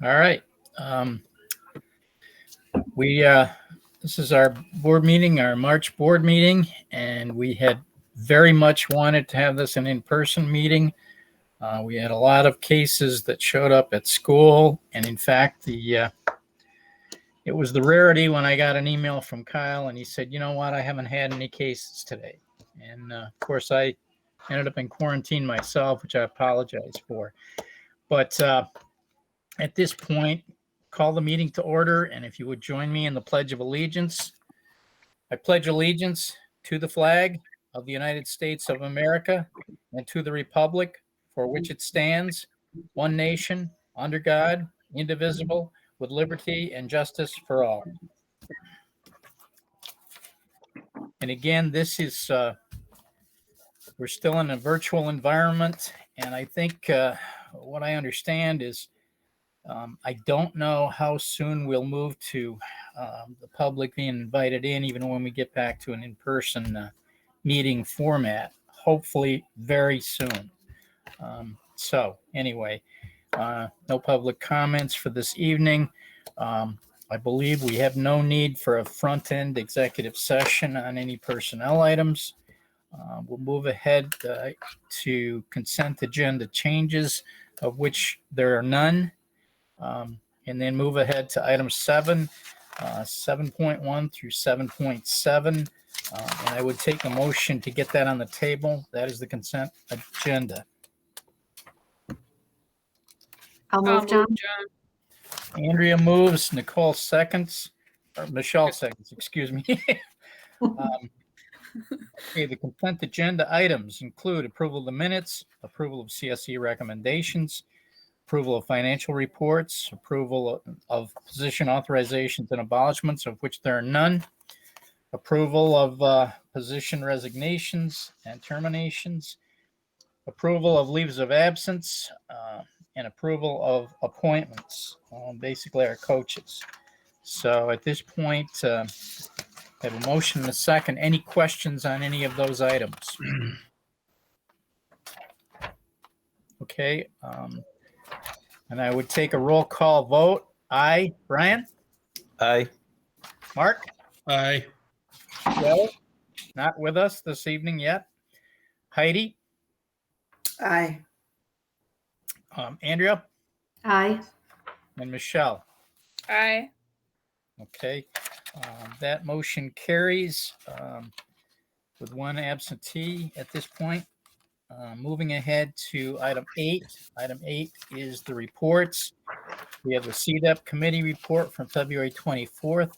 All right. We This is our board meeting, our March board meeting, and we had very much wanted to have this an in-person meeting. We had a lot of cases that showed up at school, and in fact, it was the rarity when I got an email from Kyle, and he said, "You know what? I haven't had any cases today." And of course, I ended up in quarantine myself, which I apologize for. But at this point, call the meeting to order, and if you would join me in the Pledge of Allegiance. I pledge allegiance to the flag of the United States of America and to the republic for which it stands, one nation, under God, indivisible, with liberty and justice for all. And again, this is, we're still in a virtual environment, and I think what I understand is I don't know how soon we'll move to the public being invited in, even when we get back to an in-person meeting format, hopefully very soon. So anyway, no public comments for this evening. I believe we have no need for a front-end executive session on any personnel items. We'll move ahead to consent agenda changes, of which there are none. And then move ahead to item 7.1 through 7.7. And I would take a motion to get that on the table. That is the consent agenda. I'll move, John. Andrea moves, Nicole seconds, or Michelle seconds, excuse me. Okay, the consent agenda items include approval of the minutes, approval of CSD recommendations, approval of financial reports, approval of position authorizations and abolishments, of which there are none, approval of position resignations and terminations, approval of leaves of absence, and approval of appointments, basically our coaches. So at this point, I have a motion and a second. Any questions on any of those items? Okay. And I would take a roll call vote. Aye. Brian? Aye. Mark? Aye. Joe? Not with us this evening yet. Heidi? Aye. Andrea? Aye. And Michelle? Aye. Okay. That motion carries with one absentee at this point. Moving ahead to item 8. Item 8 is the reports. We have the CDEP committee report from February 24th.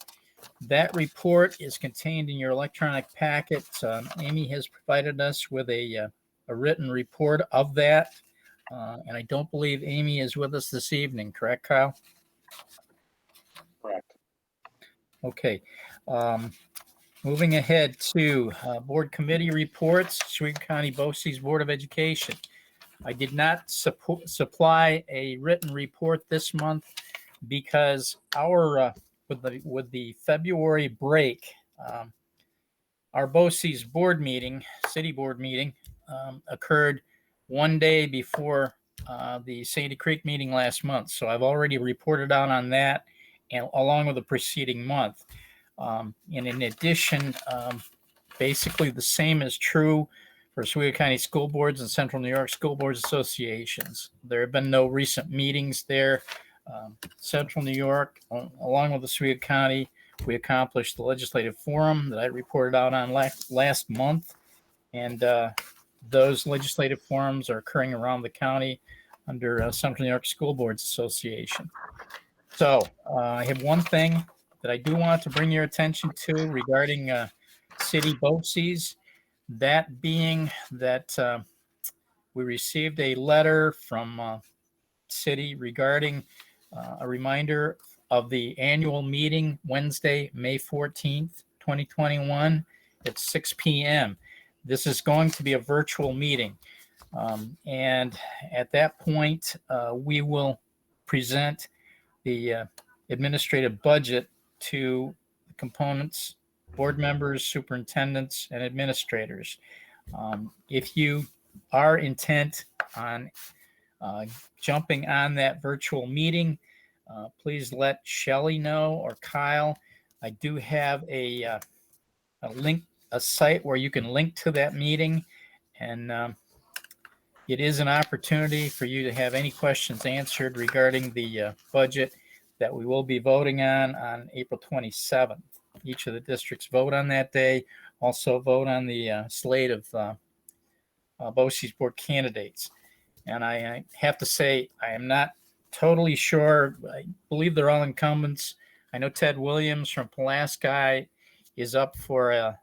That report is contained in your electronic packet. Amy has provided us with a written report of that. And I don't believe Amy is with us this evening, correct, Kyle? Correct. Okay. Moving ahead to board committee reports, Oswego County BOCES Board of Education. I did not supply a written report this month because our with the February break, our BOCES board meeting, city board meeting, occurred one day before the Sandy Creek meeting last month. So I've already reported out on that, and along with the preceding month. And in addition, basically the same is true for Oswego County School Boards and Central New York School Boards Associations. There have been no recent meetings there. Central New York, along with Oswego County, we accomplished the legislative forum that I reported out on last month. And those legislative forums are occurring around the county under Central New York School Boards Association. So I have one thing that I do want to bring your attention to regarding city BOCES, that being that we received a letter from city regarding a reminder of the annual meeting Wednesday, May 14th, 2021 at 6 p.m. This is going to be a virtual meeting. And at that point, we will present the administrative budget to the components, board members, superintendents, and administrators. If you are intent on jumping on that virtual meeting, please let Shelley know or Kyle. I do have a link, a site where you can link to that meeting, and it is an opportunity for you to have any questions answered regarding the budget that we will be voting on April 27th. Each of the districts vote on that day. Also vote on the slate of BOCES board candidates. And I have to say, I am not totally sure. I believe they're all incumbents. I know Ted Williams from Pulaski is up for a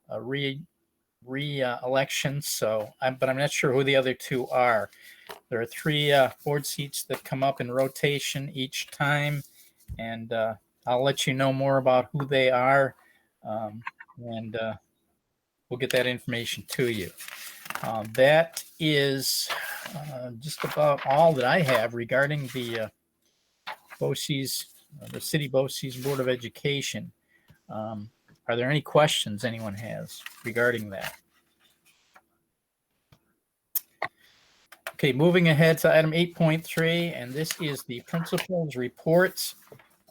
re-election, but I'm not sure who the other two are. There are 3 board seats that come up in rotation each time, and I'll let you know more about who they are, and we'll get that information to you. That is just about all that I have regarding the BOCES, the City BOCES Board of Education. Are there any questions anyone has regarding that? Okay, moving ahead to item 8.3, and this is the principal's reports.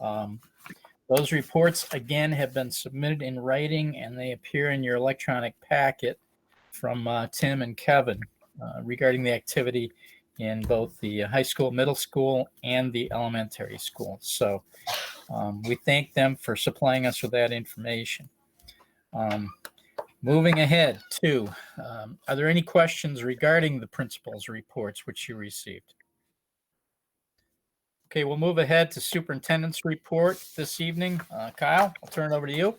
Those reports, again, have been submitted in writing, and they appear in your electronic packet from Tim and Kevin regarding the activity in both the high school, middle school, and the elementary school. So we thank them for supplying us with that information. Moving ahead to, are there any questions regarding the principal's reports which you received? Okay, we'll move ahead to superintendent's report this evening. Kyle, I'll turn it over to you.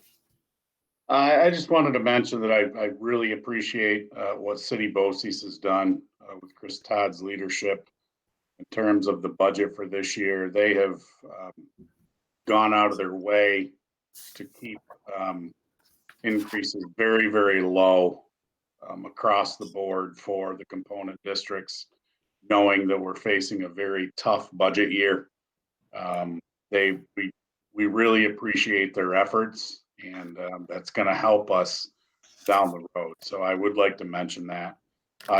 I just wanted to mention that I really appreciate what City BOCES has done with Chris Todd's leadership in terms of the budget for this year. They have gone out of their way to keep increases very, very low across the board for the component districts, knowing that we're facing a very tough budget year. We really appreciate their efforts, and that's going to help us down the road. So I would like to mention that.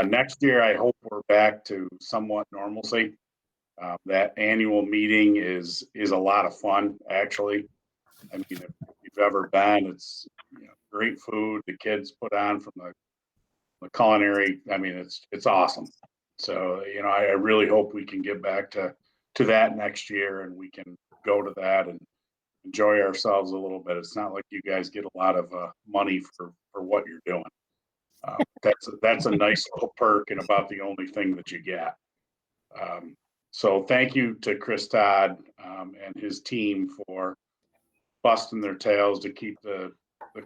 Next year, I hope we're back to somewhat normalcy. That annual meeting is a lot of fun, actually. I mean, if you've ever been, it's great food the kids put on from the culinary. I mean, it's awesome. So I really hope we can get back to that next year, and we can go to that and enjoy ourselves a little bit. It's not like you guys get a lot of money for what you're doing. That's a nice little perk, and about the only thing that you get. So thank you to Chris Todd and his team for busting their tails to keep the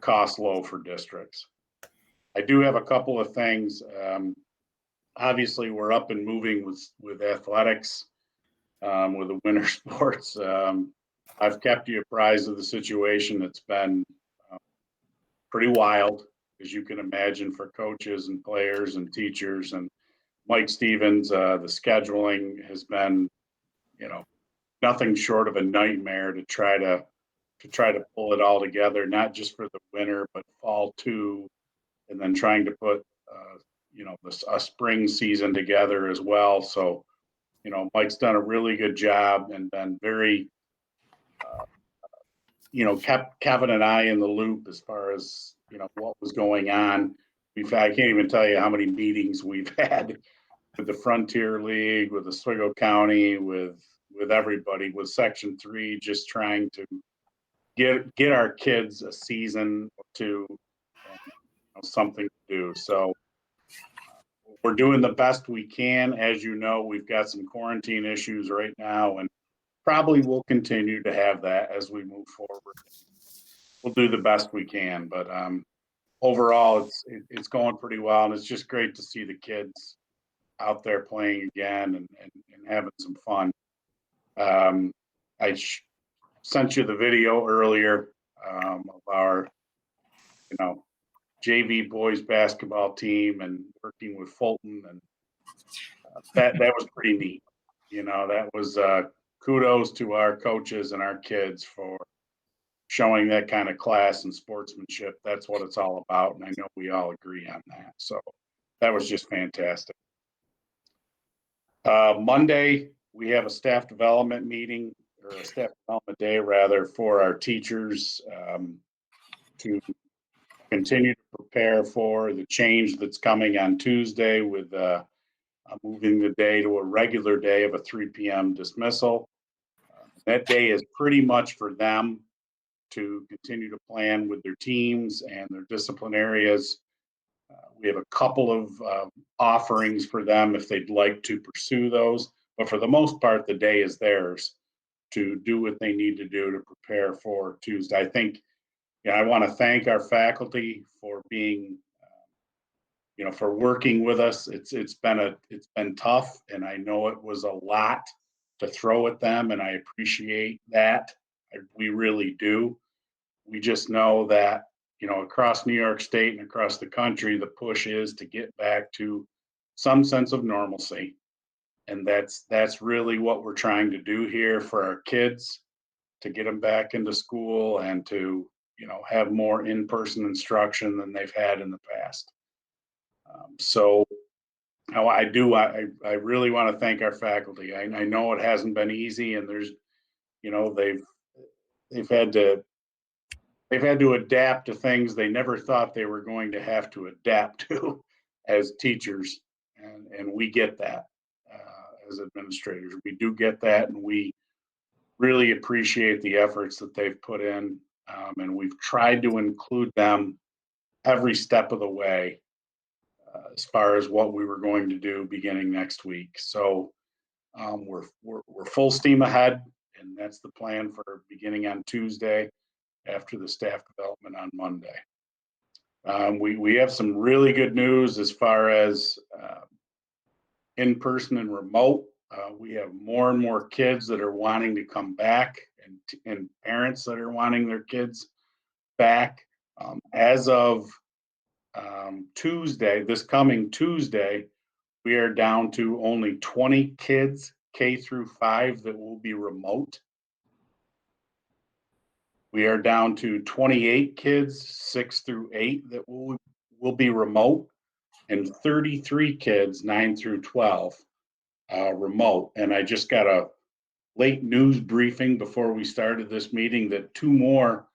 cost low for districts. I do have a couple of things. Obviously, we're up and moving with athletics, with the winter sports. I've kept you apprised of the situation. It's been pretty wild, as you can imagine, for coaches and players and teachers. And Mike Stevens, the scheduling has been, nothing short of a nightmare to try to pull it all together, not just for the winter, but fall too, and then trying to put, a spring season together as well. So, Mike's done a really good job and been very, kept Kevin and I in the loop as far as, what was going on. I can't even tell you how many meetings we've had with the Frontier League, with Oswego County, with everybody, with Section 3, just trying to get our kids a season or two and something to do. So we're doing the best we can. As you know, we've got some quarantine issues right now, and probably will continue to have that as we move forward. We'll do the best we can, but overall, it's going pretty well, and it's just great to see the kids out there playing again and having some fun. I sent you the video earlier of our, JV boys basketball team and working with Fulton, and that was pretty neat. That was kudos to our coaches and our kids for showing that kind of class and sportsmanship. That's what it's all about, and I know we all agree on that. So that was just fantastic. Monday, we have a staff development meeting or a staff development day rather, for our teachers to continue to prepare for the change that's coming on Tuesday with moving the day to a regular day of a 3 p.m. dismissal. That day is pretty much for them to continue to plan with their teams and their discipline areas. We have a couple of offerings for them if they'd like to pursue those, but for the most part, the day is theirs to do what they need to do to prepare for Tuesday. I think, I want to thank our faculty for being, for working with us. It's been tough, and I know it was a lot to throw at them, and I appreciate that. We really do. We just know that, across New York State and across the country, the push is to get back to some sense of normalcy. And that's really what we're trying to do here for our kids, to get them back into school and to, have more in-person instruction than they've had in the past. So I really want to thank our faculty. I know it hasn't been easy, and there's, they've had to adapt to things they never thought they were going to have to adapt to as teachers. And we get that as administrators. We do get that, and we really appreciate the efforts that they've put in. And we've tried to include them every step of the way as far as what we were going to do beginning next week. So we're full steam ahead, and that's the plan for beginning on Tuesday after the staff development on Monday. We have some really good news as far as in-person and remote. We have more and more kids that are wanting to come back, and parents that are wanting their kids back. As of Tuesday, this coming Tuesday, we are down to only 20 kids, K through 5, that will be remote. We are down to 28 kids, 6 through 8, that will be remote, and 33 kids, 9 through 12, remote. And I just got a late news briefing before we started this meeting that 2 more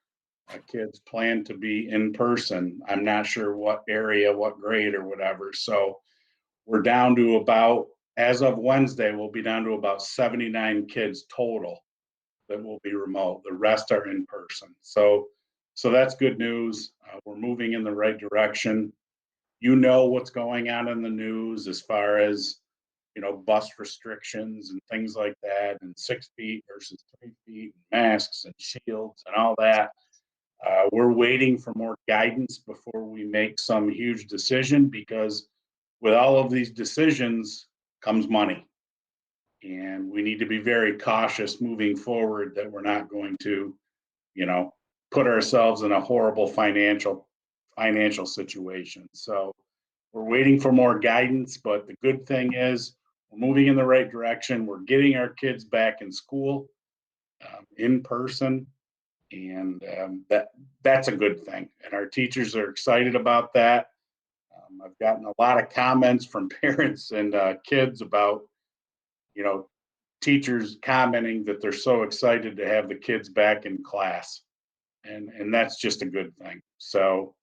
kids plan to be in person. I'm not sure what area, what grade or whatever. So we're down to about, as of Wednesday, we'll be down to about 79 kids total that will be remote. The rest are in person. So that's good news. We're moving in the right direction. What's going on in the news as far as, bus restrictions and things like that, and 6 feet versus 3 feet, and masks and shields and all that. We're waiting for more guidance before we make some huge decision, because with all of these decisions comes money. And we need to be very cautious moving forward that we're not going to, put ourselves in a horrible financial situation. So we're waiting for more guidance, but the good thing is we're moving in the right direction. We're getting our kids back in school in person, and that's a good thing. And our teachers are excited about that. I've gotten a lot of comments from parents and kids about, teachers commenting that they're so excited to have the kids back in class. And that's just a good thing. So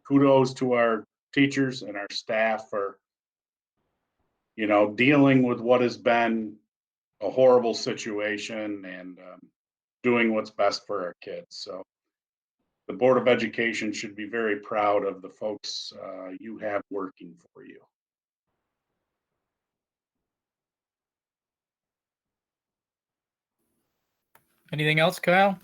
kudos to our teachers and our staff for, dealing with what has been a horrible situation and doing what's best for our kids. So the Board of Education should be very proud of the folks you have working for you. Anything else, Kyle?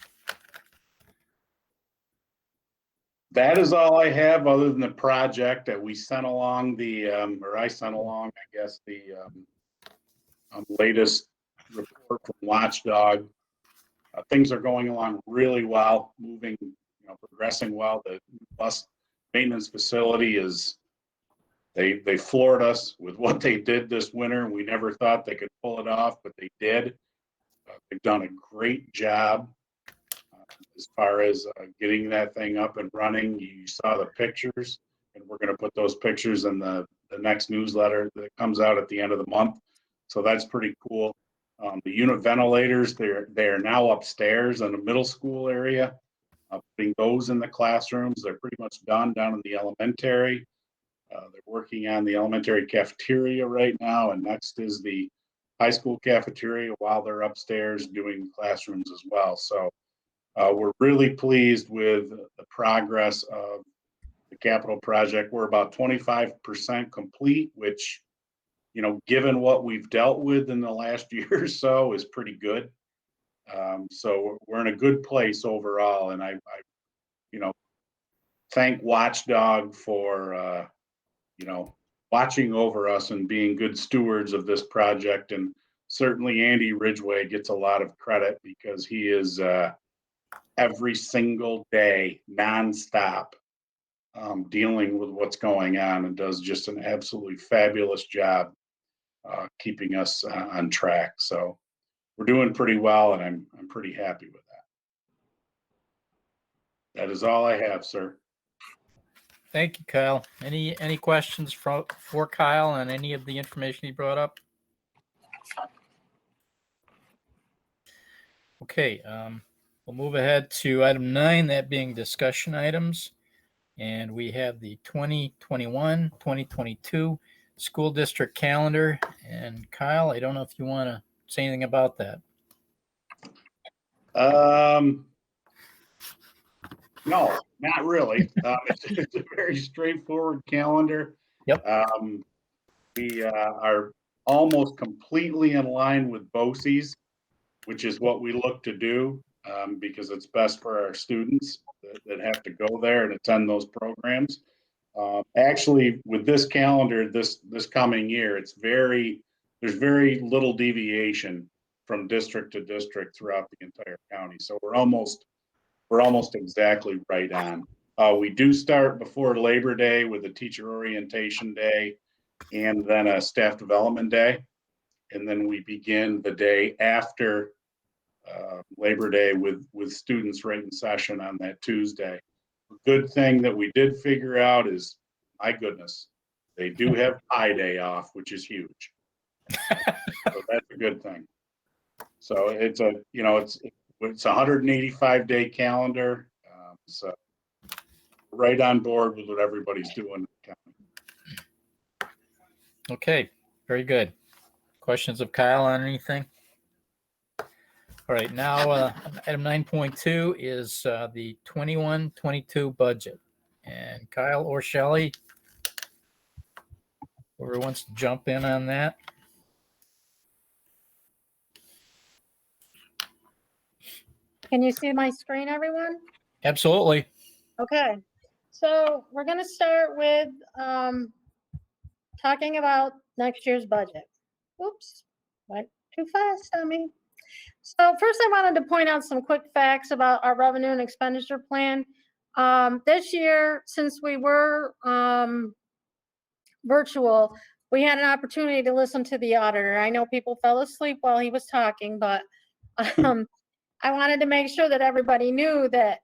That is all I have, other than the project that we sent along I sent along, I guess, the latest report from Watchdog. Things are going along really well, moving, progressing well. The bus maintenance facility they floored us with what they did this winter. We never thought they could pull it off, but they did. They've done a great job as far as getting that thing up and running. You saw the pictures, and we're going to put those pictures in the next newsletter that comes out at the end of the month. So that's pretty cool. The unit ventilators, they're now upstairs in the middle school area. Putting those in the classrooms. They're pretty much done down in the elementary. They're working on the elementary cafeteria right now, and next is the high school cafeteria while they're upstairs doing classrooms as well. So we're really pleased with the progress of the capital project. We're about 25% complete, which, you know, given what we've dealt with in the last year or so, is pretty good. So we're in a good place overall, and I you know, thank Watchdog for you know, watching over us and being good stewards of this project. And certainly Andy Ridgway gets a lot of credit because he is every single day, nonstop, dealing with what's going on, and does just an absolutely fabulous job keeping us on track. So we're doing pretty well, and I'm pretty happy with that. That is all I have, sir. Thank you, Kyle. Any questions for Kyle on any of the information he brought up? Okay, we'll move ahead to item 9, that being discussion items. And we have the 2021-2022 school district calendar. And Kyle, I don't know if you want to say anything about that. No, not really. It's a very straightforward calendar. Yep. We are almost completely in line with boces, which is what we look to do because it's best for our students that have to go there and attend those programs. Actually, with this calendar, this coming year, there's very little deviation from district to district throughout the entire county. So we're almost exactly right on. We do start before Labor Day with a teacher orientation day and then a staff development day. And then we begin the day after Labor Day with students right in session on that Tuesday. The good thing that we did figure out is, my goodness, they do have Pi Day off, which is huge. So that's a good thing. So it's a 185-day calendar. So right on board with what everybody's doing. Okay, very good. Questions of Kyle on anything? All right, now item 9.2 is the 21-22 budget. And Kyle or Shelley, whoever wants to jump in on that. Can you see my screen, everyone? Absolutely. Okay, so we're going to start with talking about next year's budget. Oops, went too fast on me. So first I wanted to point out some quick facts about our revenue and expenditure plan. This year, since we were virtual, we had an opportunity to listen to the auditor. I know people fell asleep while he was talking, but I wanted to make sure that everybody knew that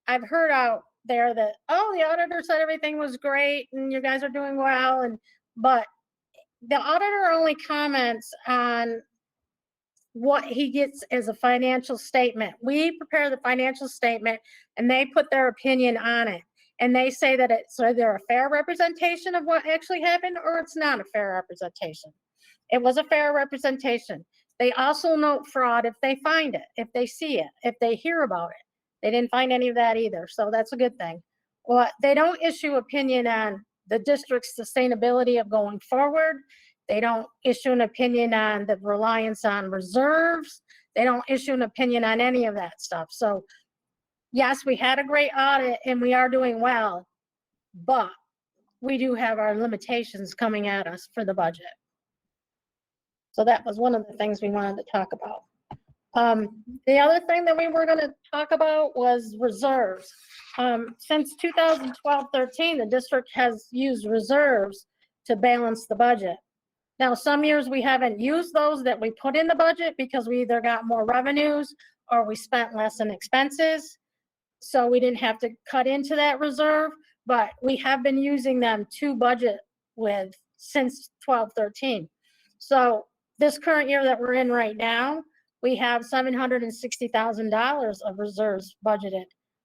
I've heard out there that, oh, the auditor said everything was great and you guys are doing well, but the auditor only comments on what he gets as a financial statement. We prepare the financial statement and they put their opinion on it. And they say that it's either a fair representation of what actually happened or it's not a fair representation. It was a fair representation. They also note fraud if they find it, if they see it, if they hear about it. They didn't find any of that either, so that's a good thing. Well, they don't issue opinion on the district's sustainability of going forward. They don't issue an opinion on the reliance on reserves. They don't issue an opinion on any of that stuff. So yes, we had a great audit and we are doing well, but we do have our limitations coming at us for the budget. So that was one of the things we wanted to talk about. The other thing that we were going to talk about was reserves. Since 2012-13, the district has used reserves to balance the budget. Now, some years we haven't used those that we put in the budget because we either got more revenues or we spent less in expenses. So we didn't have to cut into that reserve, but we have been using them to budget with since 12-13. So this current year that we're in right now, we have $760,000 of reserves budgeted.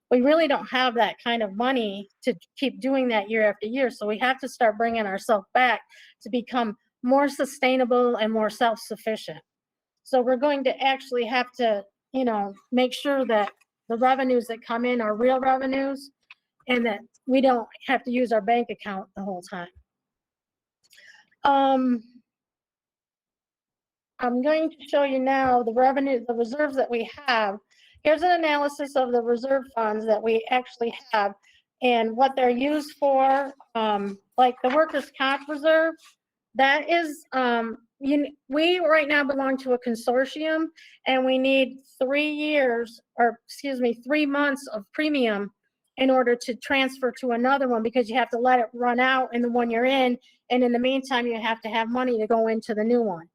We really don't have that kind of money to keep doing that year after year. So we have to start bringing ourselves back to become more sustainable and more self-sufficient. So we're going to actually have to, you know, make sure that the revenues that come in are real revenues and that we don't have to use our bank account the whole time. I'm going to show you now the reserves that we have. Here's an analysis of the reserve funds that we actually have and what they're used for. Like the workers' comp reserve, that is, we right now belong to a consortium and we need 3 months of premium in order to transfer to another one, because you have to let it run out in the one you're in. And in the meantime, you have to have money to go into the new one.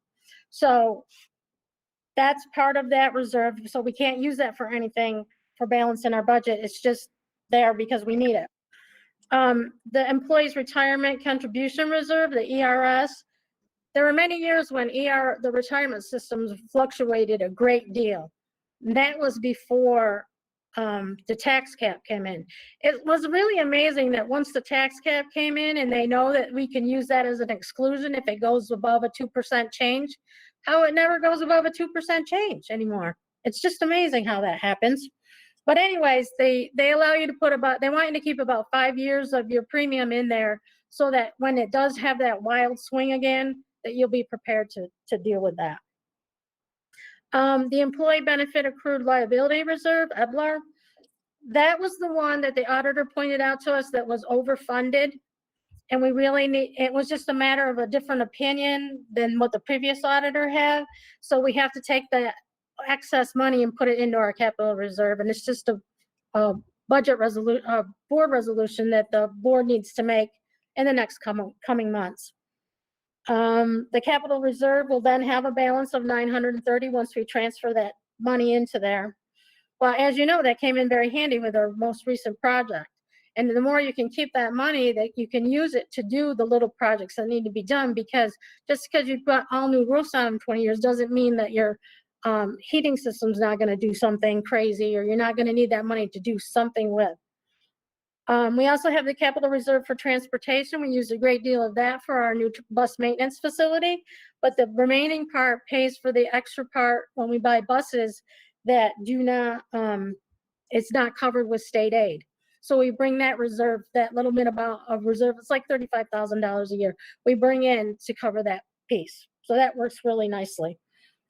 So that's part of that reserve. So we can't use that for anything for balance in our budget. It's just there because we need it. The Employees Retirement Contribution Reserve, the ERS, there were many years when the retirement systems fluctuated a great deal. That was before the tax cap came in. It was really amazing that once the tax cap came in and they know that we can use that as an exclusion if it goes above a 2% change, how it never goes above a 2% change anymore. It's just amazing how that happens. But anyways, they allow you to put they want you to keep about 5 years of your premium in there so that when it does have that wild swing again, that you'll be prepared to deal with that. The Employee Benefit Accrued Liability Reserve, EBLR, that was the one that the auditor pointed out to us that was overfunded. And we really it was just a matter of a different opinion than what the previous auditor had. So we have to take the excess money and put it into our capital reserve. And it's just a budget resolution, board resolution that the board needs to make in the next coming months. The capital reserve will then have a balance of 930 once we transfer that money into there. Well, as you know, that came in very handy with our most recent project. And the more you can keep that money, that you can use it to do the little projects that need to be done, because just because you've got all new roofs on in 20 years doesn't mean that your heating system's not going to do something crazy, or you're not going to need that money to do something with. We also have the capital reserve for transportation. We use a great deal of that for our new bus maintenance facility, but the remaining part pays for the extra part when we buy buses that do not, it's not covered with state aid. So we bring that reserve, that little bit amount of reserve, it's like $35,000 a year, we bring in to cover that piece. So that works really nicely.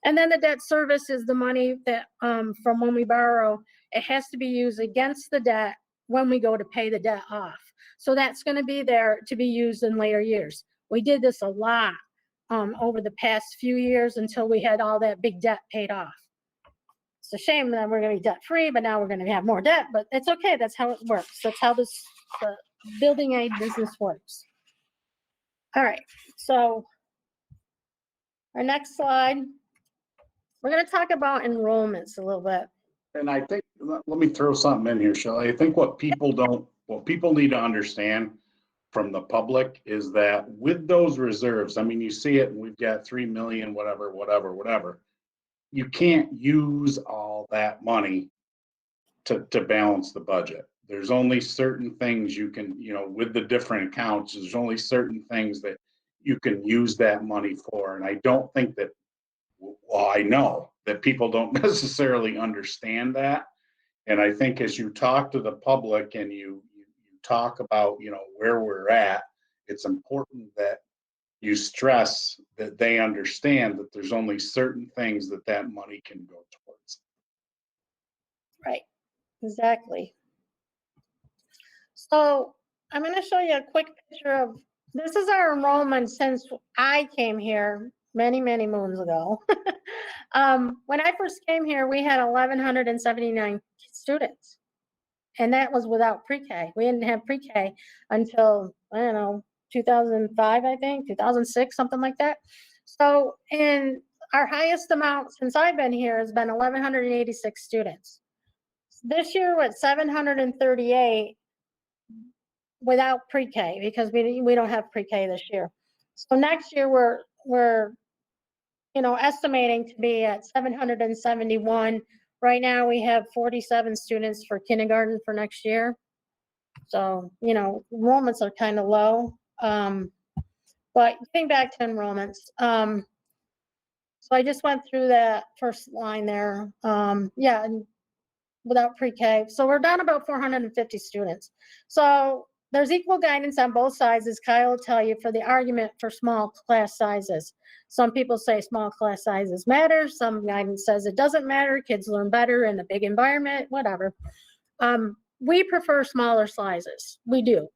And then the debt service is the money that from when we borrow, it has to be used against the debt when we go to pay the debt off. So that's going to be there to be used in later years. We did this a lot over the past few years until we had all that big debt paid off. It's a shame that we're going to be debt free, but now we're going to have more debt, but it's okay. That's how it works. That's how the building aid business works. All right, so our next slide, we're going to talk about enrollments a little bit. And I think, let me throw something in here, Shelley. I think what people need to understand from the public is that with those reserves, I mean, you see it and we've got 3 million, whatever. You can't use all that money to balance the budget. There's only certain things you can, with the different accounts, there's only certain things that you can use that money for. And I don't think that, well, I know that people don't necessarily understand that. And I think as you talk to the public and you talk about, where we're at, it's important that you stress that they understand that there's only certain things that money can go towards. Right, exactly. So I'm going to show you a quick picture of, this is our enrollment since I came here many, many moons ago. When I first came here, we had 1,179 students, and that was without pre-K. We didn't have pre-K until, I don't know, 2005, I think, 2006, something like that. So, and our highest amount since I've been here has been 1,186 students. This year we're at 738 without pre-K, because we don't have pre-K this year. So next year we're estimating to be at 771. Right now, we have 47 students for kindergarten for next year. So, enrollments are kind of low. But getting back to enrollments, so I just went through that first line there. Yeah, and without pre-K. So we're down about 450 students. So there's equal guidance on both sides, as Kyle will tell you, for the argument for small class sizes. Some people say small class sizes matter. Some guidance says it doesn't matter. Kids learn better in a big environment, whatever. We prefer smaller sizes. We do.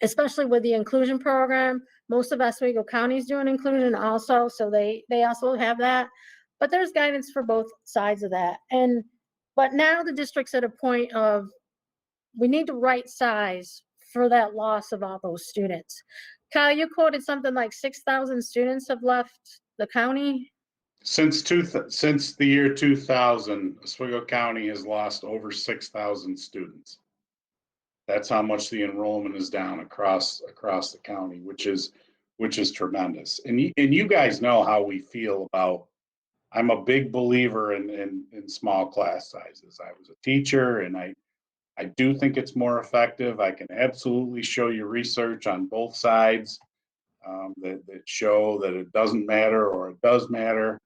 Especially with the inclusion program. Most of Oswego County is doing inclusion also, so they also have that. But there's guidance for both sides of that. But now the district's at a point of, we need to right size for that loss of all those students. Kyle, you quoted something like 6,000 students have left the county. Since the year 2000, Oswego County has lost over 6,000 students. That's how much the enrollment is down across the county, which is tremendous. And you guys know how we feel about. I'm a big believer in small class sizes. I was a teacher, and I do think it's more effective. I can absolutely show you research on both sides that show that it doesn't matter or it does matter.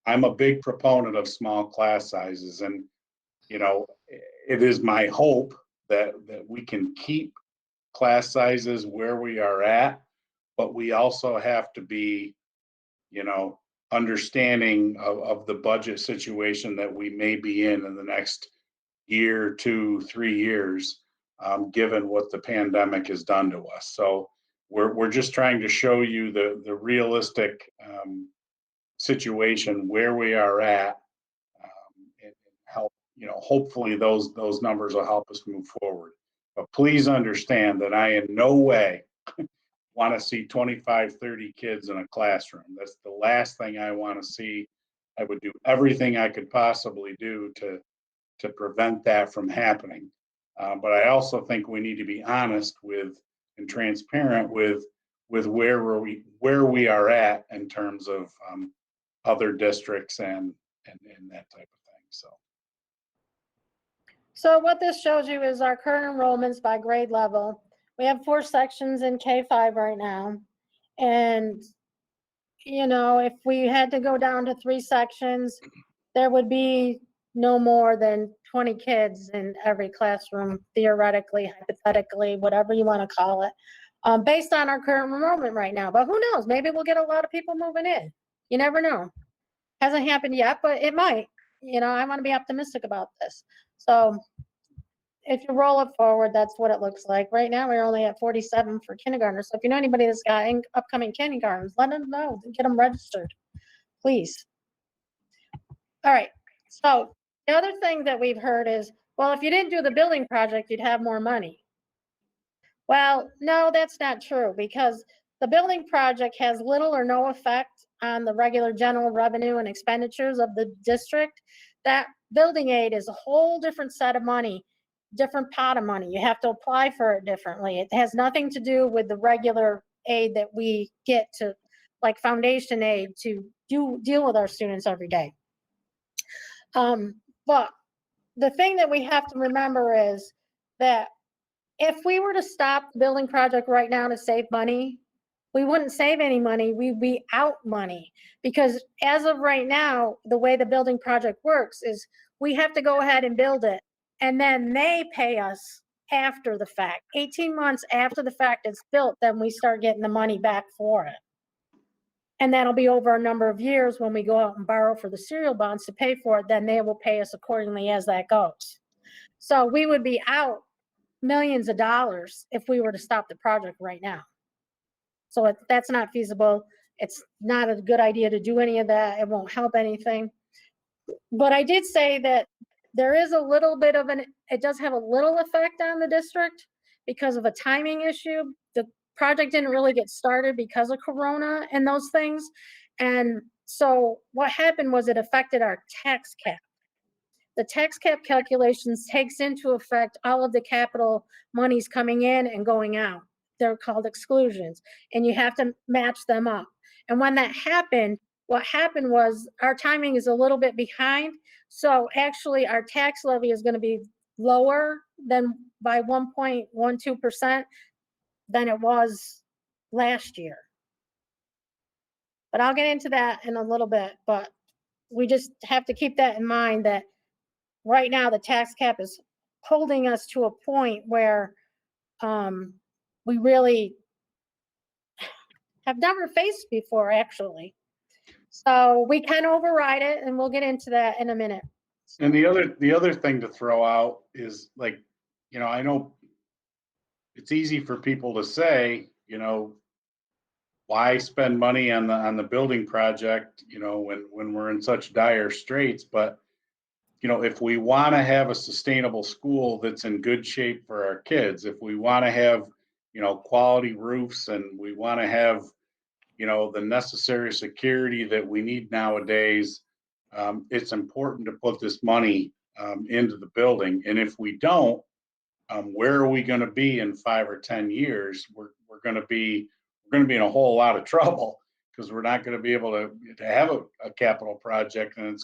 I'm a big proponent of small class sizes, and it is my hope that we can keep class sizes where we are at, but we also have to be, understanding of the budget situation that we may be in the next year, 2, 3 years, given what the pandemic has done to us. So we're just trying to show you the realistic situation where we are at, and help, hopefully those numbers will help us move forward. But please understand that I in no way want to see 25, 30 kids in a classroom. That's the last thing I want to see. I would do everything I could possibly do to prevent that from happening. But I also think we need to be honest with and transparent with where we are at in terms of other districts and that type of thing. So what this shows you is our current enrollments by grade level. We have 4 sections in K5 right now. And, if we had to go down to 3 sections, there would be no more than 20 kids in every classroom, theoretically, hypothetically, whatever you want to call it, based on our current enrollment right now. But who knows? Maybe we'll get a lot of people moving in. You never know. Hasn't happened yet, but it might. I want to be optimistic about this. So if you roll it forward, that's what it looks like. Right now, we're only at 47 for kindergartners. So if you know anybody that's got upcoming kindergartens, let them know, get them registered, please. All right. So the other thing that we've heard is, well, if you didn't do the building project, you'd have more money. Well, no, that's not true, because the building project has little or no effect on the regular general revenue and expenditures of the district. That building aid is a whole different set of money, different pot of money. You have to apply for it differently. It has nothing to do with the regular aid that we get to, like foundation aid, to deal with our students every day. But the thing that we have to remember is that if we were to stop the building project right now to save money, we wouldn't save any money. We'd be out money, because as of right now, the way the building project works is we have to go ahead and build it, and then they pay us after the fact. 18 months after the fact it's built, then we start getting the money back for it. And that'll be over a number of years. When we go out and borrow for the serial bonds to pay for it, then they will pay us accordingly as that goes. So we would be out millions of dollars if we were to stop the project right now. So that's not feasible. It's not a good idea to do any of that. It won't help anything. But I did say that there is a little bit of it does have a little effect on the district because of a timing issue. The project didn't really get started because of Corona and those things. And so what happened was it affected our tax cap. The tax cap calculations takes into effect all of the capital monies coming in and going out. They're called exclusions, and you have to match them up. And when that happened, what happened was our timing is a little bit behind. So actually our tax levy is going to be lower than by 1.12% than it was last year. But I'll get into that in a little bit, but we just have to keep that in mind that right now the tax cap is holding us to a point where we really have never faced before, actually. So we can override it, and we'll get into that in a minute. And the other thing to throw out is, like, I know it's easy for people to say, why spend money on the building project, when we're in such dire straits. But if we want to have a sustainable school that's in good shape for our kids, if we want to have quality roofs, and we want to have the necessary security that we need nowadays, it's important to put this money into the building. And if we don't, where are we going to be in 5 or 10 years? We're going to be in a whole lot of trouble, because we're not going to be able to have a capital project, and it's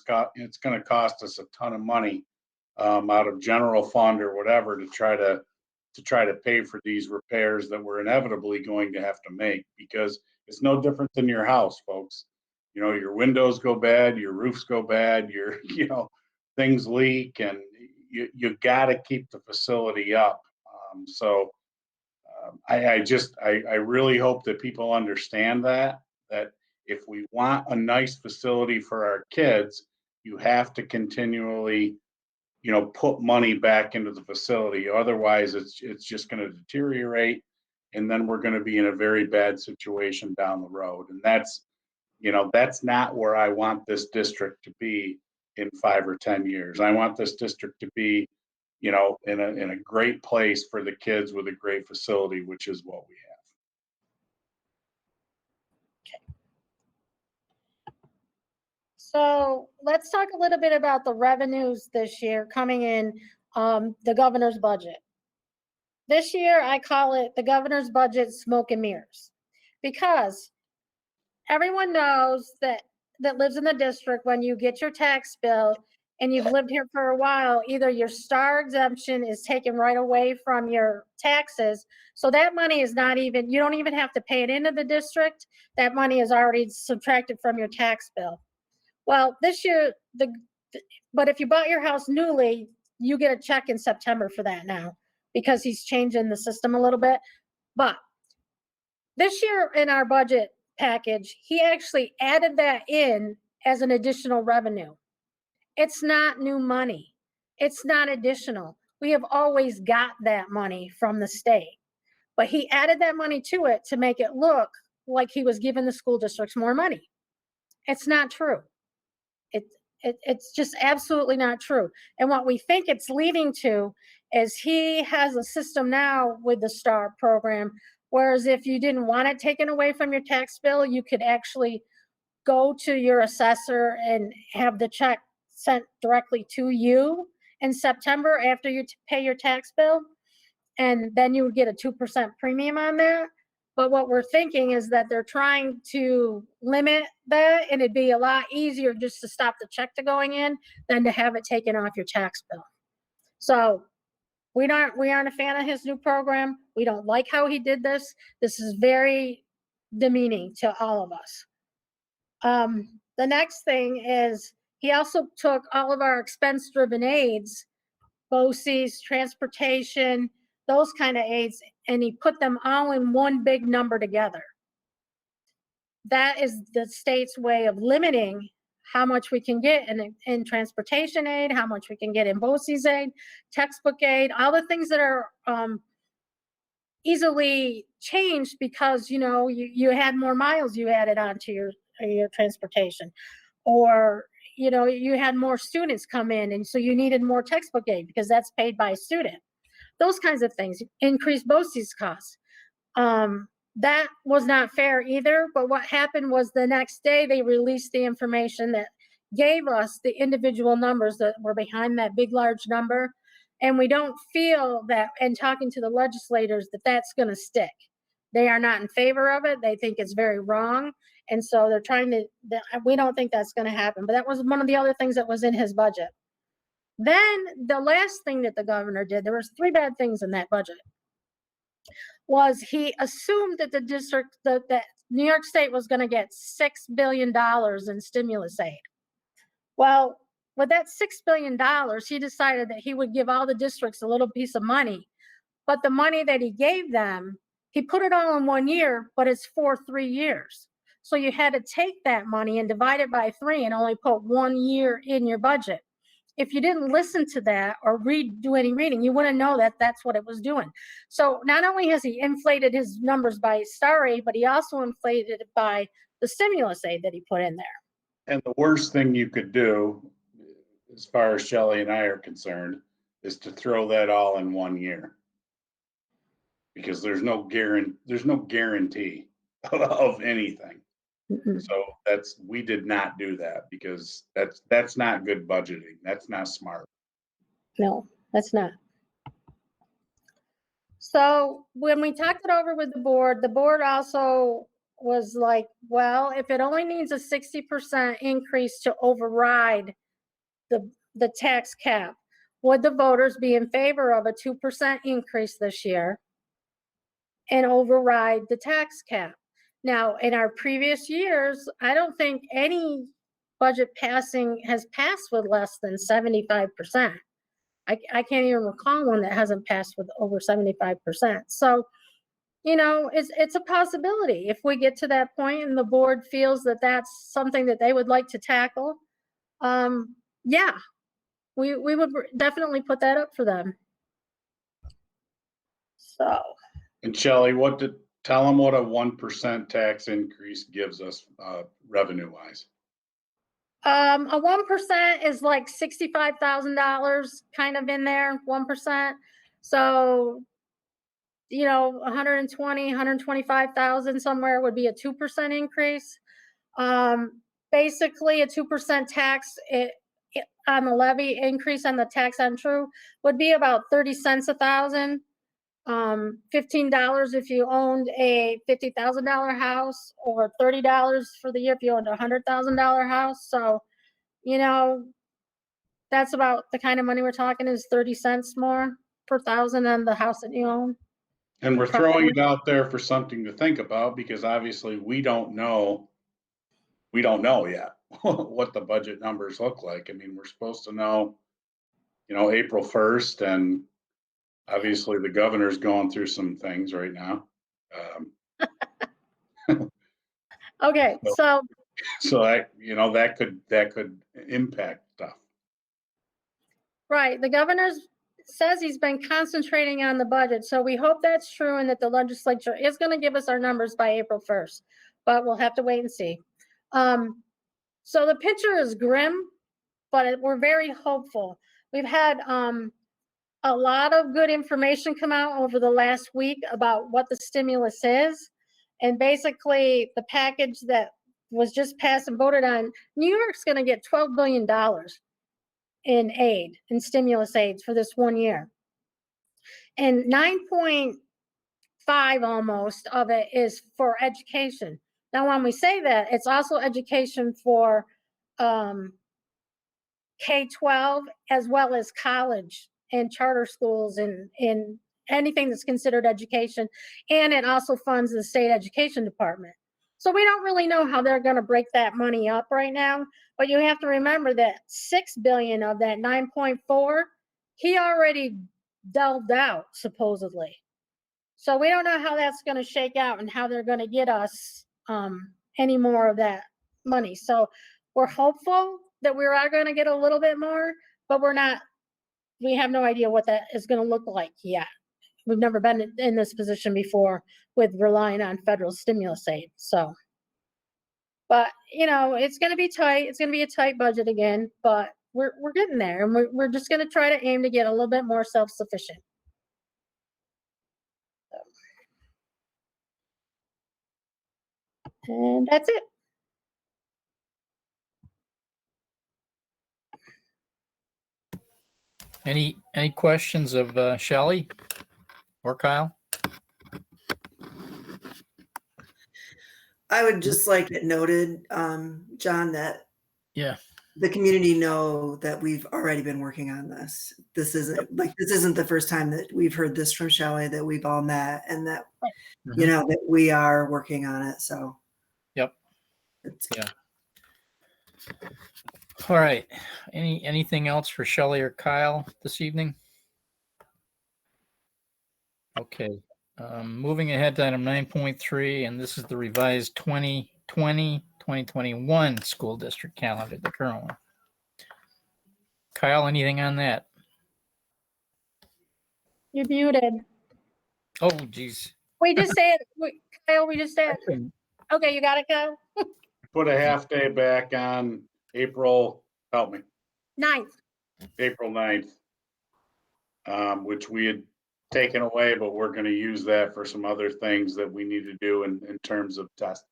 going to cost us a ton of money out of general fund or whatever to try to pay for these repairs that we're inevitably going to have to make, because it's no different than your house, folks. Your windows go bad, your roofs go bad, your things leak, and you got to keep the facility up. I really hope that people understand that if we want a nice facility for our kids, you have to continually put money back into the facility. Otherwise, it's just going to deteriorate, and then we're going to be in a very bad situation down the road. And that's not where I want this district to be in 5 or 10 years. I want this district to be, in a great place for the kids with a great facility, which is what we have. So let's talk a little bit about the revenues this year coming in the governor's budget. This year, I call it the governor's budget smoke and mirrors, because everyone knows that lives in the district, when you get your tax bill and you've lived here for a while, either your STAR exemption is taken right away from your taxes. So that money is not even, you don't even have to pay it into the district. That money is already subtracted from your tax bill. Well, this year, but if you bought your house newly, you get a check in September for that now, because he's changing the system a little bit. But this year in our budget package, he actually added that in as an additional revenue. It's not new money. It's not additional. We have always got that money from the state, but he added that money to it to make it look like he was giving the school districts more money. It's not true. It's just absolutely not true. And what we think it's leading to is he has a system now with the STAR program, whereas if you didn't want it taken away from your tax bill, you could actually go to your assessor and have the check sent directly to you in September after you pay your tax bill. And then you would get a 2% premium on that. But what we're thinking is that they're trying to limit that, and it'd be a lot easier just to stop the check to going in than to have it taken off your tax bill. So we aren't a fan of his new program. We don't like how he did this. This is very demeaning to all of us. The next thing is he also took all of our expense-driven aids, boces, transportation, those kind of aids, and he put them all in one big number together. That is the state's way of limiting how much we can get in transportation aid, how much we can get in boces aid, textbook aid, all the things that are easily changed because, you had more miles you added onto your transportation, or, you had more students come in, and so you needed more textbook aid because that's paid by a student. Those kinds of things, increased BOCES costs. That was not fair either, but what happened was the next day they released the information that gave us the individual numbers that were behind that big, large number. And we don't feel that, in talking to the legislators, that that's going to stick. They are not in favor of it. They think it's very wrong. And so they're trying to, we don't think that's going to happen, but that was one of the other things that was in his budget. Then the last thing that the governor did, there was 3 bad things in that budget, was he assumed that the district, that New York State was going to get $6 billion in stimulus aid. Well, with that $6 billion, he decided that he would give all the districts a little piece of money. But the money that he gave them, he put it all in 1 year, but it's for 3 years. So you had to take that money and divide it by 3 and only put 1 year in your budget. If you didn't listen to that or do any reading, you wouldn't know that that's what it was doing. So not only has he inflated his numbers by star aid, but he also inflated it by the stimulus aid that he put in there. And the worst thing you could do, as far as Shelley and I are concerned, is to throw that all in 1 year. Because there's no guarantee of anything. So we did not do that, because that's not good budgeting. That's not smart. No, that's not. So when we talked it over with the board also was like, well, if it only needs a 60% increase to override the tax cap, would the voters be in favor of a 2% increase this year and override the tax cap? Now, in our previous years, I don't think any budget passing has passed with less than 75%. I can't even recall one that hasn't passed with over 75%. So, you know, it's a possibility. If we get to that point and the board feels that that's something that they would like to tackle, yeah, we would definitely put that up for them. So. And Shelley, tell them what a 1% tax increase gives us revenue wise. A 1% is like $65,000 kind of in there, 1%. So, you know, 120, 125,000 somewhere would be a 2% increase. Basically a 2% tax on the levy increase on the tax on true would be about 30 cents a thousand. $15 if you owned a $50,000 house, or $30 for the year if you owned a $100,000 house. So, you know, that's about the kind of money we're talking, is 30 cents more per thousand on the house that you own. And we're throwing it out there for something to think about, because obviously we don't know yet what the budget numbers look like. I mean, we're supposed to know, you know, April 1st, and obviously the governor's going through some things right now. Okay, so that could impact stuff. right, the governor says he's been concentrating on the budget, so we hope that's true and that the legislature is going to give us our numbers by April 1st, but we'll have to wait and see. So the picture is grim, but we're very hopeful. We've had a lot of good information come out over the last week about what the stimulus is. And basically the package that was just passed and voted on, New York's going to get $12 billion in aid, in stimulus aids for this 1 year. And 9.5 almost of it is for education. Now, when we say that, it's also education for K-12 as well as college and charter schools and anything that's considered education. And it also funds the state education department. So we don't really know how they're going to break that money up right now. But you have to remember that $6 billion of that 9.4, he already delved out, supposedly. So we don't know how that's going to shake out and how they're going to get us any more of that money. So we're hopeful that we are going to get a little bit more, but we have no idea what that is going to look like yet. We've never been in this position before with relying on federal stimulus aid. So, but you know, it's going to be tight. It's going to be a tight budget again, but we're getting there, and we're just going to try to aim to get a little bit more self-sufficient. And that's it. Any questions of Shelley or Kyle? I would just like it noted, John, that Yeah. the community know that we've already been working on this. This isn't the first time that we've heard this from Shelley, that we've all met, and that, you know, that we are working on it. So. Yep. Yeah. All right. Anything else for Shelley or Kyle this evening? Okay. Moving ahead to item 9.3, and this is the revised 2020-2021 school district calendar, the current one. Kyle, anything on that? You're muted. Oh, geez. We just said, Kyle, we just said, okay, you got it, Kyle? Put a half day back on April, help me, 9th. April 9th, which we had taken away, but we're going to use that for some other things that we need to do in terms of testing.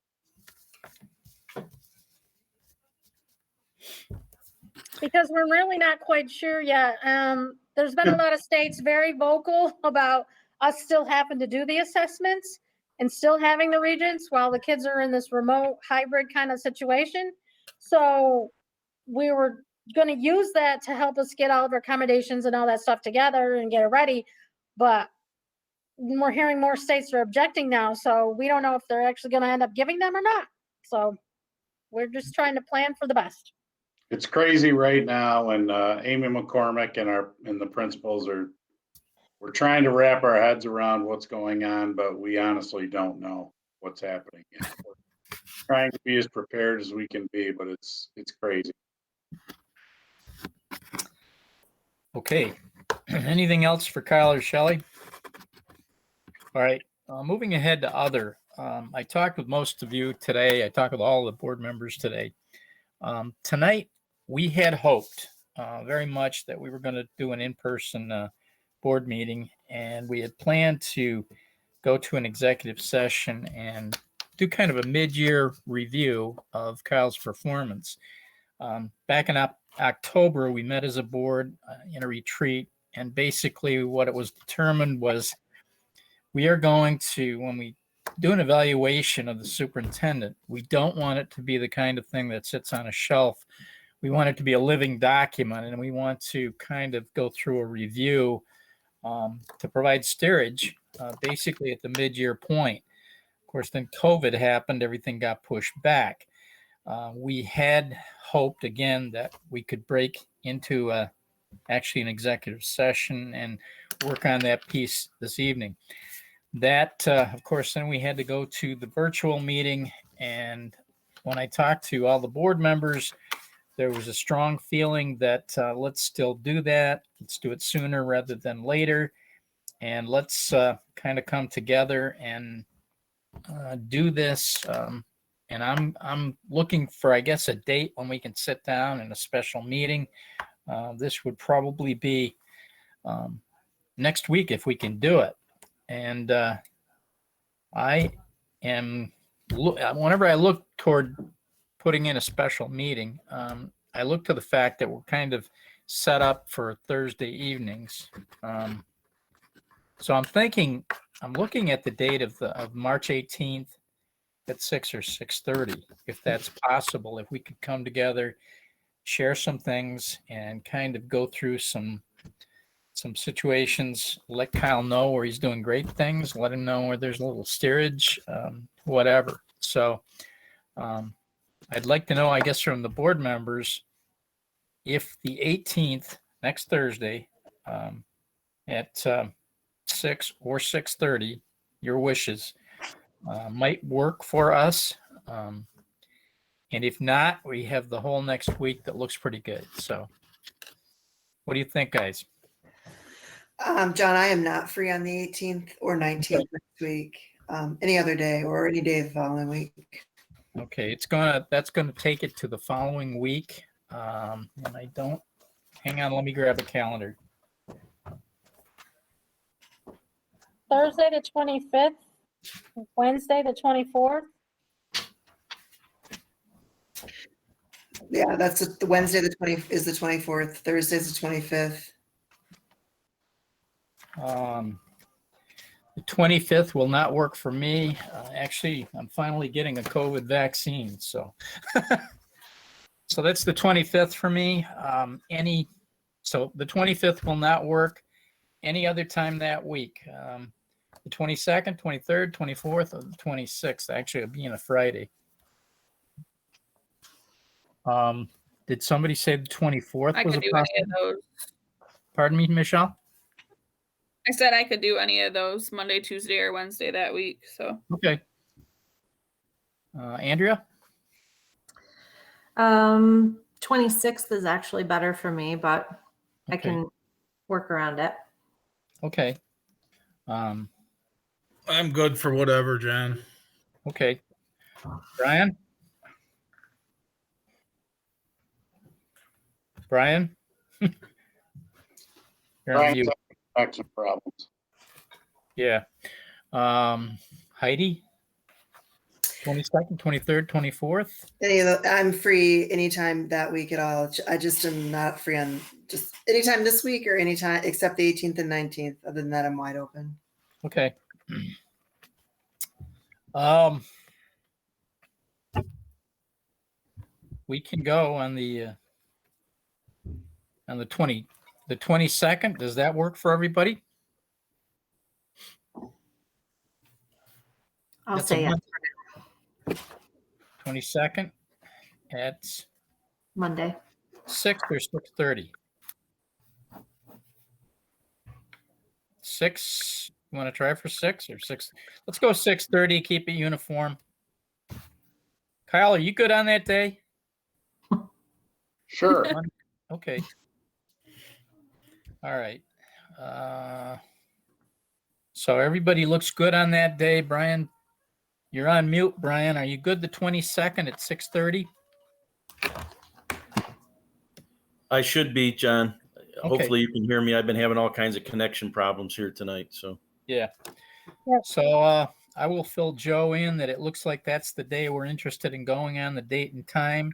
Because we're really not quite sure yet. There's been a lot of states very vocal about us still having to do the assessments and still having the regents while the kids are in this remote hybrid kind of situation. So we were going to use that to help us get all of our accommodations and all that stuff together and get it ready. But we're hearing more states are objecting now. So we don't know if they're actually going to end up giving them or not. So we're just trying to plan for the best. It's crazy right now, and Amy McCormick and the principals we're trying to wrap our heads around what's going on, but we honestly don't know what's happening yet. We're trying to be as prepared as we can be, but it's crazy. Okay. Anything else for Kyle or Shelley? All right. Moving ahead to other. I talked with most of you today. I talked with all the board members today. Tonight, we had hoped very much that we were going to do an in-person board meeting, and we had planned to go to an executive session and do kind of a mid-year review of Kyle's performance. Back in October, we met as a board in a retreat, and basically what it was determined was we are going to, when we do an evaluation of the superintendent, we don't want it to be the kind of thing that sits on a shelf. We want it to be a living document, and we want to kind of go through a review to provide steerage basically at the mid-year point. Of course, then COVID happened, everything got pushed back. We had hoped again that we could break into actually an executive session and work on that piece this evening. That, of course, then we had to go to the virtual meeting, and when I talked to all the board members, there was a strong feeling that let's still do that. Let's do it sooner rather than later, and let's kind of come together and do this. And I'm looking for, I guess, a date when we can sit down in a special meeting. This would probably be next week if we can do it. And I am, whenever I look toward putting in a special meeting, I look to the fact that we're kind of set up for Thursday evenings. So I'm looking at the date of March 18th at 6 or 6:30, if that's possible, if we could come together, share some things, and kind of go through some situations, let Kyle know where he's doing great things, let him know where there's a little steerage, whatever. So I'd like to know, I guess, from the board members, if the 18th, next Thursday, at 6 or 6:30, your wishes, might work for us. And if not, we have the whole next week that looks pretty good. So what do you think, guys? John, I am not free on the 18th or 19th next week. Any other day or any day the following week. Okay, that's gonna take it to the following week. And I don't, hang on, let me grab a calendar. Thursday, the 25th, Wednesday, the 24th. Yeah, that's the Wednesday, the 24th, Thursday's the 25th. The 25th will not work for me. Actually, I'm finally getting a COVID vaccine, so. So that's the 25th for me. So the 25th will not work any other time that week. The 22nd, 23rd, 24th, or the 26th. Actually, it'll be on a Friday. Did somebody say the 24th I was could a do any of possibility? those. Pardon me, Michelle? I said I could do any of those Monday, Tuesday, or Wednesday that week. So Okay. Andrea? 26th is actually better for me, but I Okay. can work around it. Okay. Um, I'm good for whatever, John. okay. Brian? Brian? You're on Brian's mute. having connection problems. Yeah. Heidi? 22nd, 23rd, 24th? I'm free anytime that week at all. I just am not free on just anytime this week or anytime except the 18th and 19th. Other than that, I'm wide open. Okay. We can go on the 22nd. Does that work for everybody? I'll That's say a yes. 22nd at Monday. 6 or 6:30? 6. You want to try for 6 or 6? Let's go 6:30. Keep it uniform. Kyle, are you good on that day? Sure. Okay. All right. So everybody looks good on that day. Brian, you're on mute. Brian, are you good the 22nd at 6:30? I should be, John. Okay. Hopefully you can hear me. I've been having all kinds of connection problems here tonight. So Yeah. Yep. So I will fill Joe in that it looks like that's the day we're interested in going on, the date and time.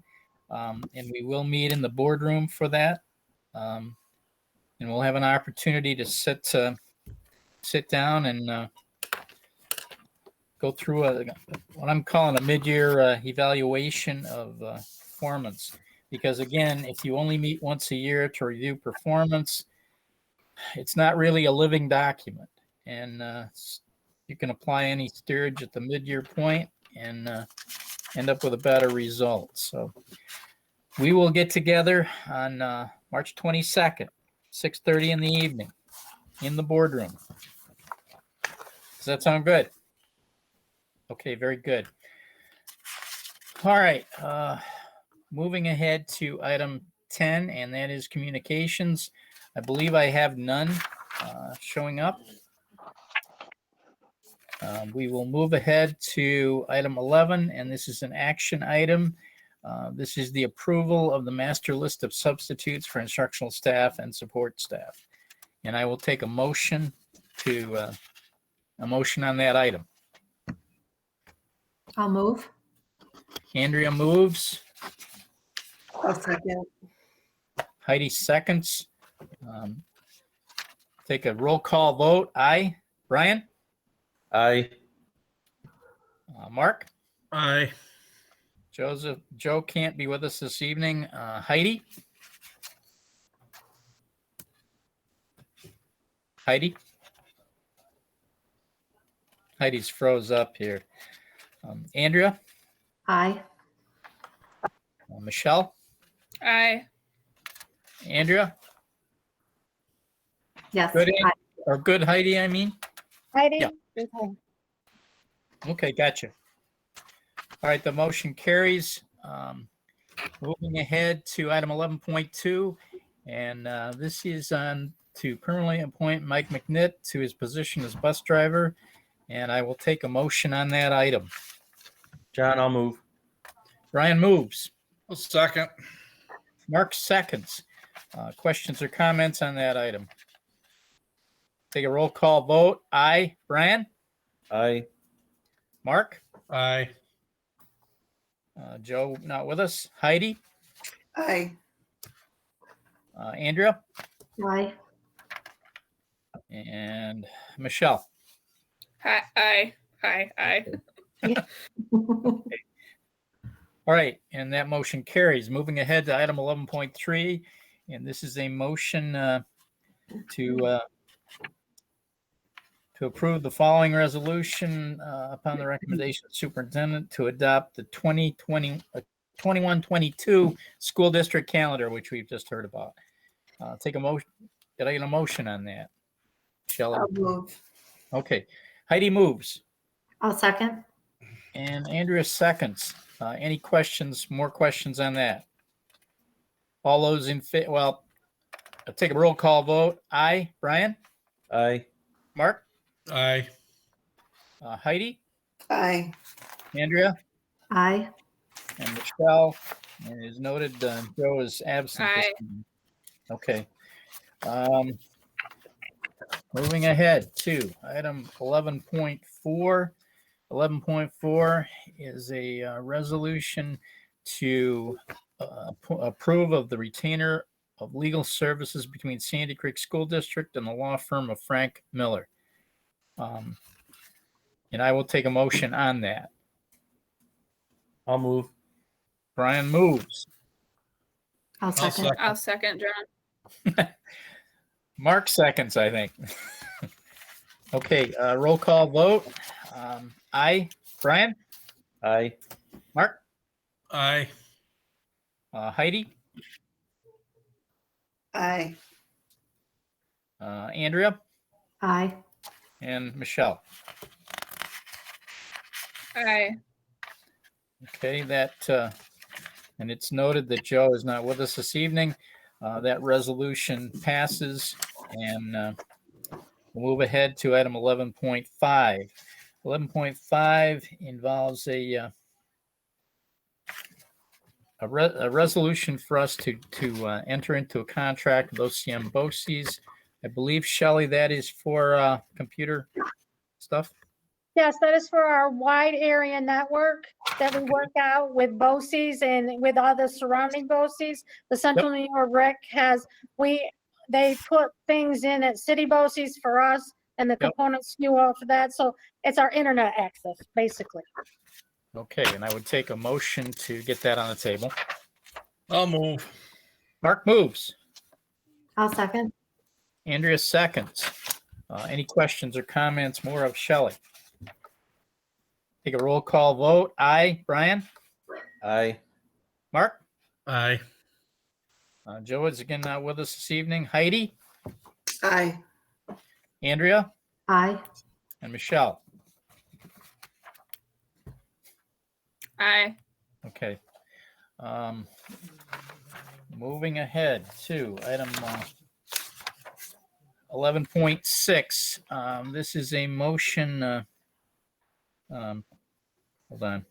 And we will meet in the boardroom for that. And we'll have an opportunity to sit down and go through what I'm calling a mid-year evaluation of performance. Because again, if you only meet once a year to review performance, it's not really a living document. And you can apply any steerage at the mid-year point and end up with a better result. So we will get together on March 22nd, 6:30 in the evening in the boardroom. Does that sound good? Okay, very good. All right. Moving ahead to item 10, and that is communications. I believe I have none showing up. We will move ahead to item 11, and this is an action item. This is the approval of the master list of substitutes for instructional staff and support staff. And I will take a motion on that item. I'll move. Andrea moves. I'll second. Heidi seconds. Take a roll call vote. Aye. Brian? I Mark? Aye. Joseph? Joe can't be with us this evening. Heidi? Heidi? Heidi's froze up here. Andrea? Aye. Michelle? I Andrea? Yes. Good, Aye. or good Heidi, I mean? Heidi? Yeah. Okay. Okay, gotcha. All right, the motion carries. Moving ahead to item 11.2, and this is on to permanently appoint Mike McNitt to his position as bus driver, and I will take a motion on that item. John, I'll move. Brian moves. A second. Mark seconds. Questions or comments on that item? Take a roll call vote. Aye. Brian? I Mark? Aye. Joe not with us. Heidi? Aye. Andrea? Aye. And Michelle? Aye. All right, and that motion carries. Moving ahead to item 11.3, and this is a motion to approve the following resolution upon the recommendation of the superintendent to adopt the 21-22 school district calendar, which we've just heard about. Take a motion. Did I get a motion on that? Shelley? I'll move. Okay. Heidi moves. I'll second. And Andrea seconds. Any questions, more questions on that? All those in favor, well, I'll take a roll call vote. Aye. Brian? Aye. Mark? Aye. Heidi? Aye. Andrea? Aye. And Michelle? And as noted, Joe is absent. this Aye. evening. Okay. Moving ahead to item 11.4. 11.4 is a resolution to approve of the retainer of legal services between Sandy Creek School District and the law firm of Frank Miller. And I will take a motion on that. I'll move. Brian moves. I'll second. I'll second, John. Mark seconds, I think. Okay, roll call vote. Aye. Brian? Aye. Mark? Aye. Heidi? Aye. Andrea? Aye. And Michelle? Aye. Okay, that, and it's noted that Joe is not with us this evening. That resolution passes, and we'll move ahead to item 11.5. 11.5 involves a resolution for us to enter into a contract with OCM BOCES. I believe, Shelley, that is for computer stuff. Yes, that is for our wide area network that we work out with BOCES and with other surrounding BOCES. The Central New York Rec has, they put things in at city BOCES for us and the components skew off of that. So it's our internet access, basically. Okay, and I would take a motion to get that on the table. I'll move. Mark moves. I'll second. Andrea seconds. Any questions or comments more of Shelley? Take a roll call vote. Aye. Brian? Aye. Mark? Aye. Joe is again not with us this evening. Heidi? Aye. Andrea? Aye. And Michelle? Aye. Okay. Moving ahead to item 11.6. This is a motion. Hold on.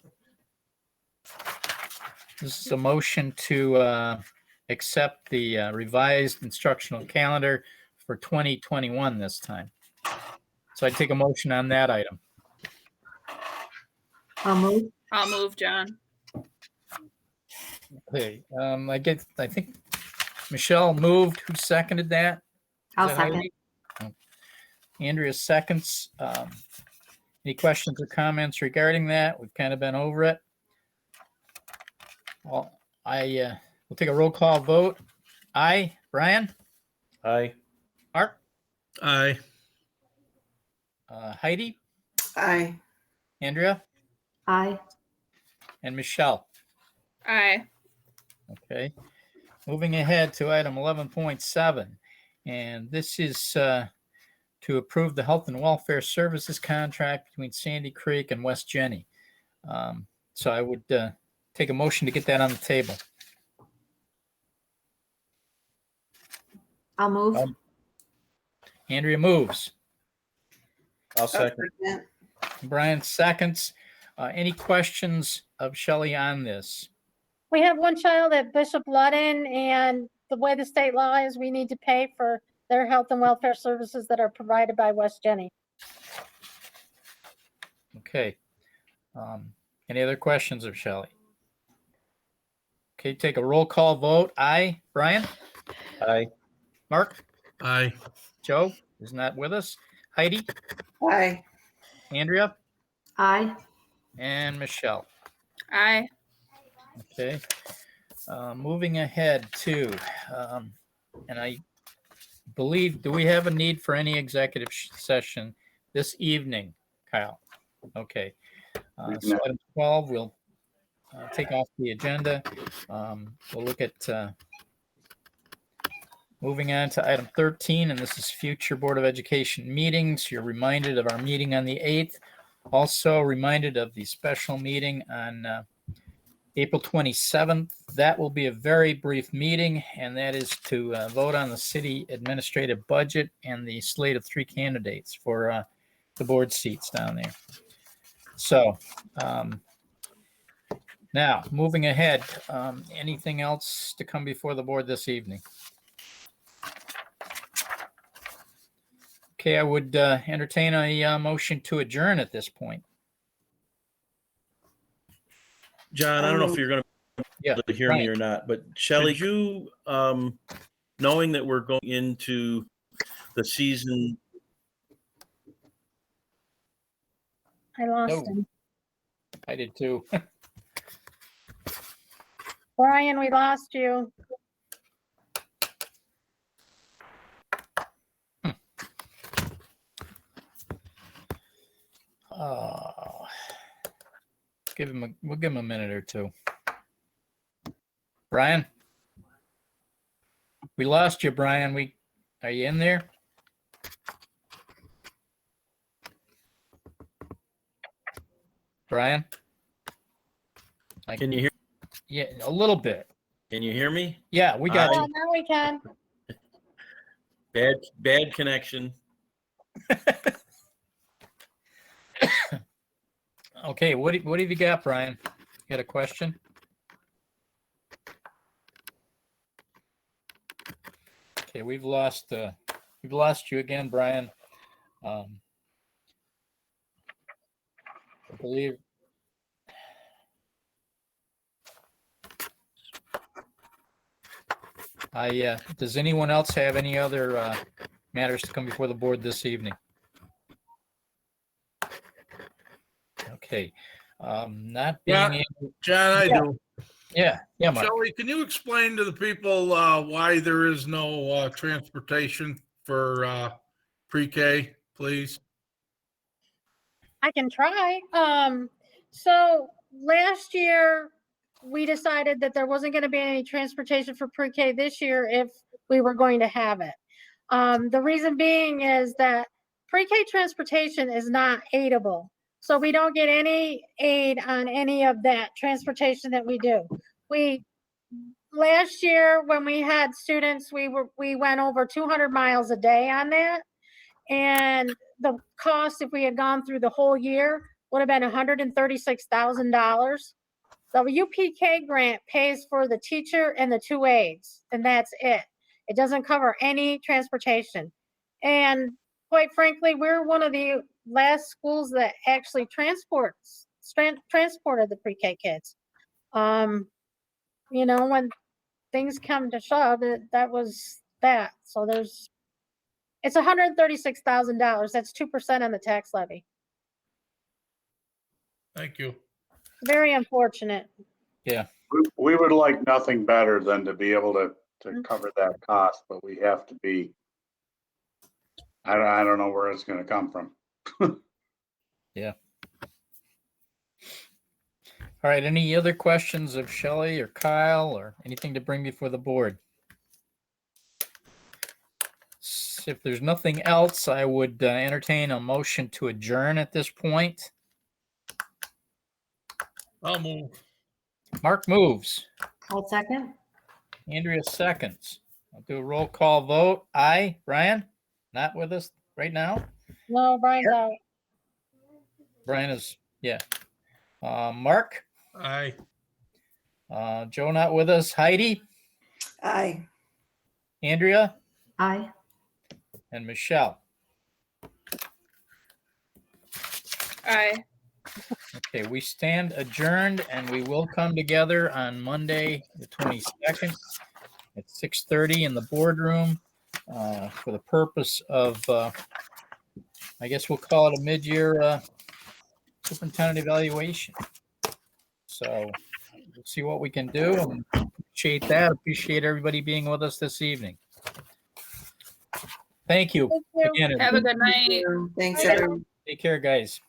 This is a motion to accept the revised instructional calendar for 2021 this time. So I take a motion on that item. I'll move. I'll move, John. Okay. I think Michelle moved. Who seconded that? I'll that second. Heidi? Oh. Andrea seconds. Any questions or comments regarding that? We've kind of been over it. Well, we'll take a roll call vote. Aye. Brian? Aye. Mark? Aye. Heidi? Aye. Andrea? Aye. And Michelle? Aye. Okay. Moving ahead to item 11.7. And this is to approve the health and welfare services contract between Sandy Creek and West Jenny. So I would take a motion to get that on the table. I'll move. Andrea moves. I'll second. Brian seconds. Any questions of Shelley on this? We have one child at Bishop Ludden, and the way the state law is, we need to pay for their health and welfare services that are provided by West Jenny. Okay. Any other questions of Shelley? Okay, take a roll call vote. Aye. Brian? Aye. Mark? Aye. Joe is not with us. Heidi? Aye. Andrea Aye. and Michelle. Aye. Okay. Moving ahead to, and I believe, do we have a need for any executive session this evening, Kyle? Okay. So item 12, we'll take off the agenda. We'll look at moving on to item 13, and this is future Board of Education meetings. You're reminded of our meeting on the 8th. Also reminded of the special meeting on April 27th. That will be a very brief meeting, and that is to vote on the city administrative budget and the slate of 3 candidates for the board seats down there. So now moving ahead, anything else to come before the board this evening? Okay, I would entertain a motion to adjourn at this point. John, I don't know if you're going Yeah, to hear me or not, but Shelley, you, knowing that we're going into the season, I lost No. him. I did too. Brian, we lost you. We'll give him a minute or two. Brian? We lost you, Brian. Are you in there? Brian? can you hear? Yeah, a little bit. Can you hear me? Yeah, we got Oh, you. now we can. Bad connection. Okay, what have you got, Brian? You got a question? Okay, we've lost you again, Brian. I believe. Does anyone else have any other matters to come before the board this evening? Okay, not being Yeah. able, John, I Yeah. do. yeah, Mark. Shelley, can you explain to the people why there is no transportation for pre-K, please? I can try. So last year we decided that there wasn't going to be any transportation for pre-K this year if we were going to have it. The reason being is that pre-K transportation is not aidable. So we don't get any aid on any of that transportation that we do. Last year when we had students, we went over 200 miles a day on that. And the cost, if we had gone through the whole year, would have been $136,000. The UPK grant pays for the teacher and the 2 aides, and that's it. It doesn't cover any transportation. And quite frankly, we're one of the last schools that actually transported the pre-K kids. When things come to shove, that was that. So it's $136,000. That's 2% on the tax levy. Thank you. Very unfortunate. We would like nothing better than to be able to cover that cost, but we have to be, I don't know where it's gonna come from. All right, any other questions of Shelley or Kyle or anything to bring before the board? If there's nothing else, I would entertain a motion to adjourn at this point. I'll move. Mark moves. I'll second. Andrea seconds. I'll do a roll call vote. Aye. Brian? Not with us right now? No, Brian's out. Brian is, yeah. Mark? Aye. Joe not with us. Heidi? Aye. Andrea? Aye. And Michelle? Aye. Okay, we stand adjourned and we will come together on Monday, the 22nd at 6:30 in the boardroom for the purpose of, I guess we'll call it a mid-year superintendent evaluation. So we'll see what we can do, and appreciate that. Appreciate everybody being with us this evening. Thank you Thank you. again. Have a everybody. good night. Thanks, Bye. everyone. Take care, guys.